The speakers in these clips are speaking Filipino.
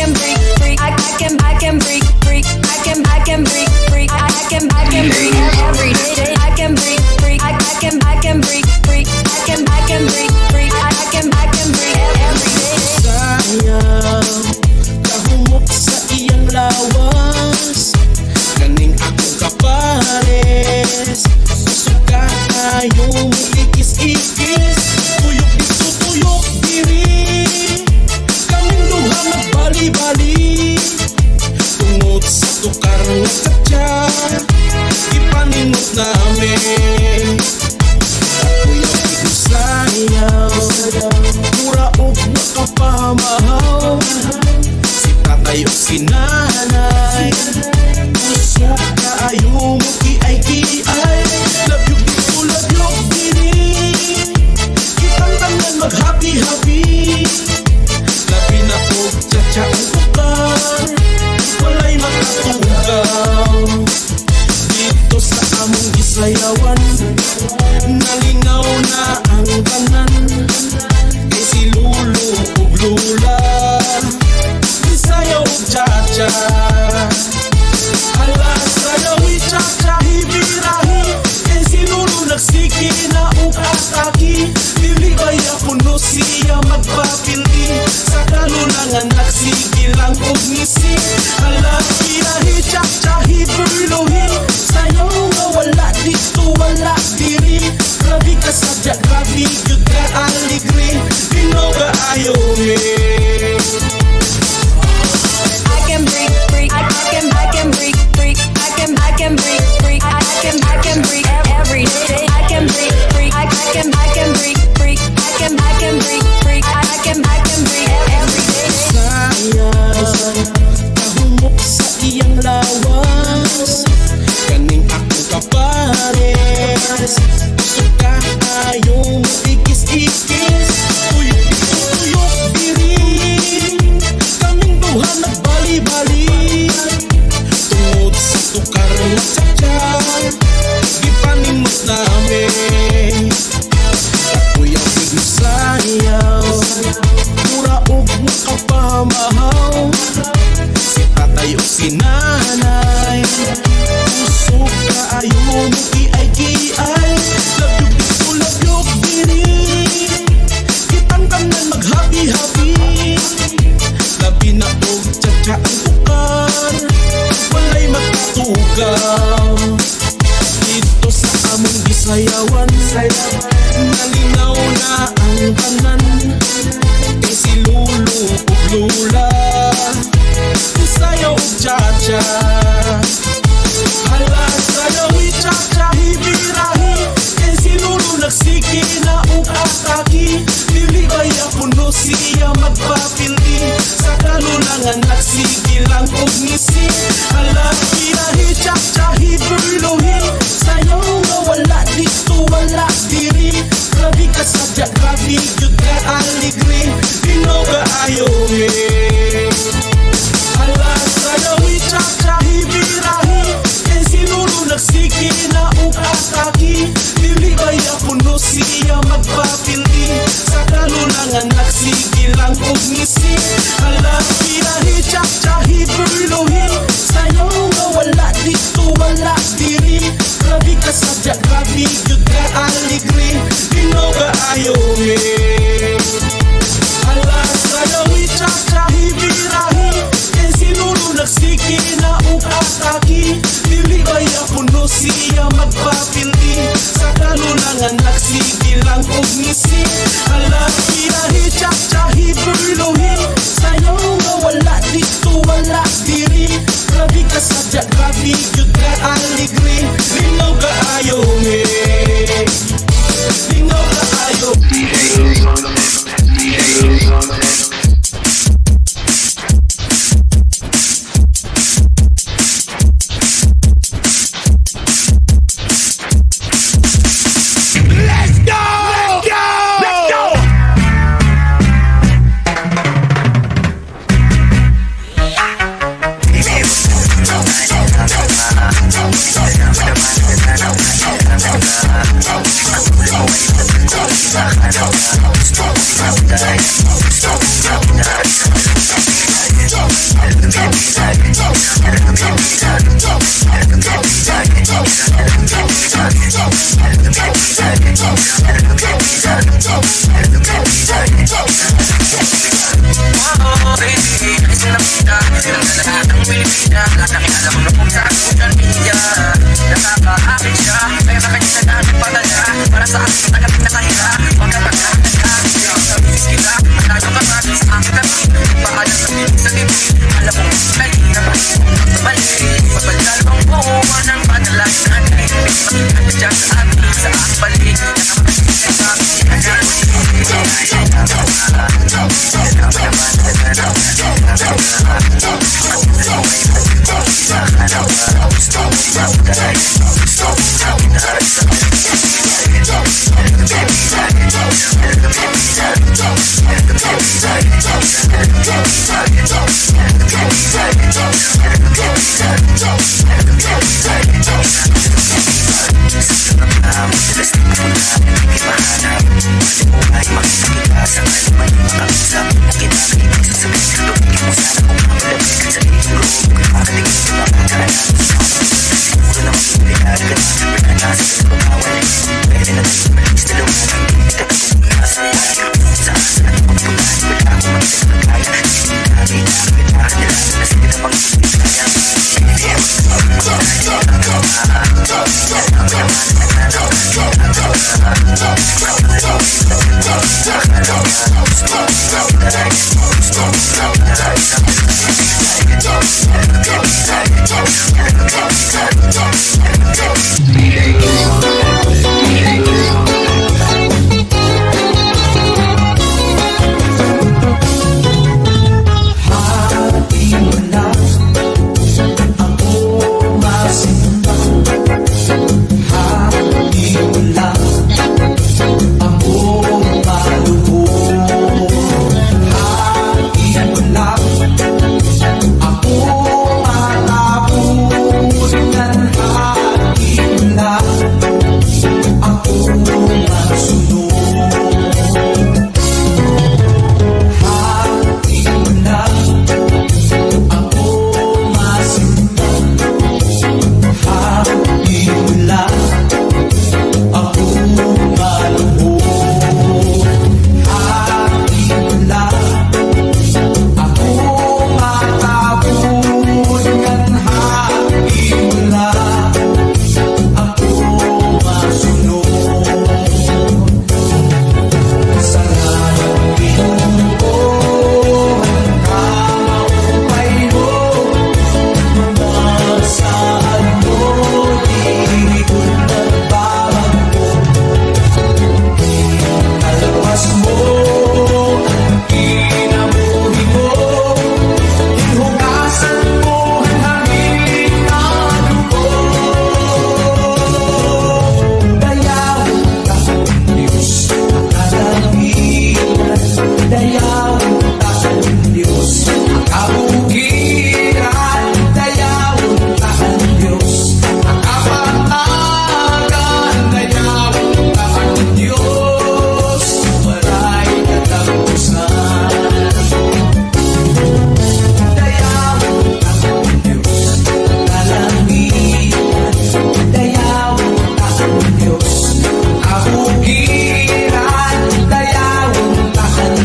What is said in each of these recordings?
can freak, freak. I can freak, freak. I can freak, freak. I can freak every day. I can freak, freak. I can freak, freak. I can freak, freak. I can freak every day. Sayang, kahumok sa iyang lawas, kaning akong kapares. Susuka tayo mo ikis-ikis, tuyok dito, tuyok diri. Kaming duha magbali-bali, tungod sa tukar nga tsatsa, ipaningot namin. Kuya ko sayaw, mura og nakapamahaw, si tatay o si nanay, puso kaayo mo kiay-kiay. Love you dito, love you diri, kitang tangan mag-happy-happy. Labi na po tsatsa ang tukar, walay makatugaw. Dito sa among gisayawan, nalingaw na ang tanan, kay si Lulu ug Lula, gisayaw ug cha-cha. Hala, sayawi cha-cha hibirahi, kay si Lulu nagsiki na ug ataki. Dili kaya puno siya magpapildi, sa kalunangan nagsigi lang ug ngisi. Hala, birahi cha-cha hibirlohi, sayaw nga wala dito wala diri. Grabe ka sadya, grabe yun ka aligri, dino ka ayaw me. I can freak, freak. I can freak, freak. I can freak, freak. I can freak every day. I can freak, freak. I can freak, freak. I can freak, freak. I can freak every day. Sayang, kahumok sa iyang lawas, kaning akong kapares. Suka ayaw mo ikis-ikis, tuyok dito, tuyok diri. Kaming duha nagbali-bali, tungod sa tukar nga tsatsa, ipanimot namin. Kuya ko sayaw, mura og makapamahaw, si tatay o si nanay, puso kaayo mo kiay-kiay. Love you dito, love you diri, kitang tanan mag-happy-happy. Labi na og tsatsa ang tukar, walay makatugaw. Dito sa among gisayawan, nalinaw na ang tanan, kay si Lulu ug Lula, sayaw ug cha-cha. Hala, sayawi cha-cha hibirahi, kay si Lulu nagsiki na ug ataki. Dili kaya puno siya magpapildi, sa kalunangan nagsigi lang ug ngisi. Hala, birahi cha-cha hibirlohi, sayaw nga wala dito wala diri. Grabe ka sadya, grabe yun ka aligri, dino ka ayaw me. Hala, sayawi cha-cha hibirahi, kay si Lulu nagsiki na ug ataki. Dili kaya puno siya magpapildi, sa kalunangan nagsigi lang ug ngisi. Hala, birahi cha-cha hibirlohi, sayaw nga wala dito wala diri. Grabe ka sadya, grabe yun ka aligri, dino ka ayaw me. Hala, sayawi cha-cha hibirahi, kay si Lulu nagsiki na ug ataki. Dili kaya puno siya magpapildi, sa kalunangan nagsigi lang ug ngisi. Hala, birahi cha-cha hibirlohi, sayaw nga wala dito wala diri. Grabe ka sadya, grabe yun ka aligri, dino ka ayaw me. Dino ka ayaw me.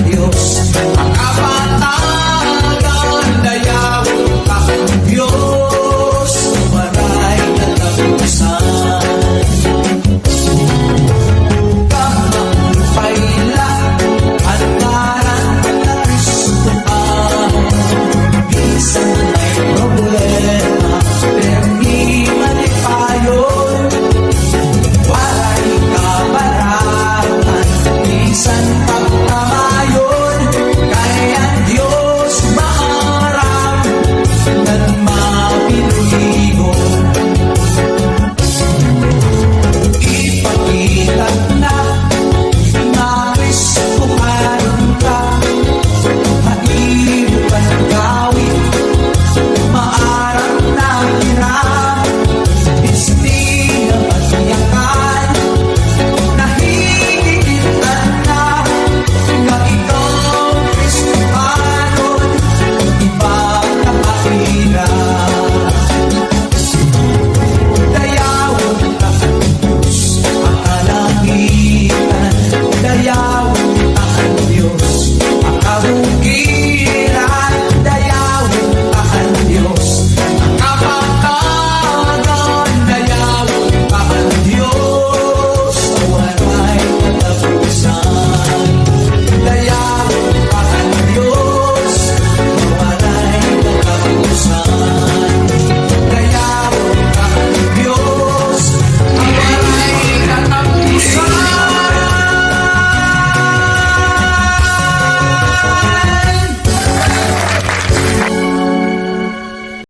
Diyos